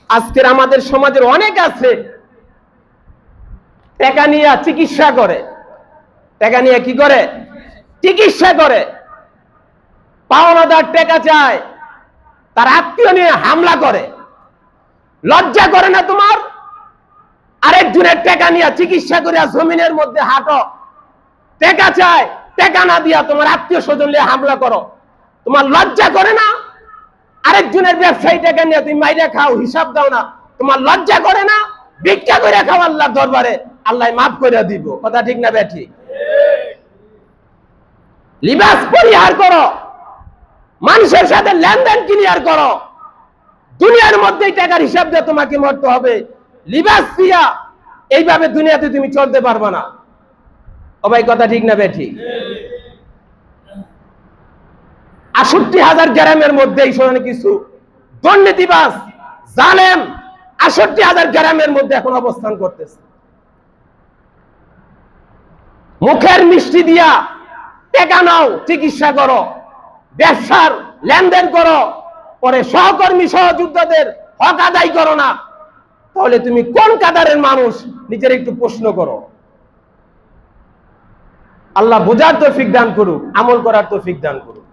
আজকের আমাদের সমাজের অনেক আছে টাকা নিয়ে চিকিৎসা করে, টাকা নিয়ে কি করে? চিকিৎসা করে। পাওনাদার টাকা চায়, তার আত্মীয় নিয়ে হামলা করে। লজ্জা করে না তোমার? আরেকজনের টাকা নিয়ে চিকিৎসা করে জমিনের মধ্যে হাঁটো, টাকা চায়, টাকা না দিয়া তোমার আত্মীয় স্বজন নিয়ে হামলা করো। তোমার লজ্জা করে না? আরেকজনের ব্যবসায়ী টাকা নিয়ে তুমি মাইরা খাও, হিসাব দাও না, তোমার লজ্জা করে না? ভিক্ষা করে খাও আল্লাহর দরবারে, আল্লাহ মাফ করে দিব। কথা ঠিক না বেঠি? লিবাস পরিহার করো, মানুষের সাথে লেনদেন ক্লিয়ার করো। দুনিয়ার মধ্যেই টাকার হিসাব দিয়ে তোমাকে মরতে হবে। লিবাস দিয়া এইভাবে দুনিয়াতে তুমি চলতে পারবে না। ও ভাই কথা ঠিক না বেঠি? ৬৮,০০০ গ্রামের মধ্যে এই সময় কিছু দুর্নীতিবাজ জালেম ৬৮,০০০ গ্রামের মধ্যে এখন অবস্থান করতেছে। মুখের মিষ্টি দিয়া টাকা নাও, চিকিৎসা করো, ব্যবসার লেনদেন করো, পরে সহকর্মী সহযোদ্ধাদের হক আদায় করো না, তাহলে তুমি কোন কাদারের মানুষ নিজের একটু প্রশ্ন করো। আল্লাহ বোঝার তৌফিক দান করুক, আমল করার তৌফিক দান করুক।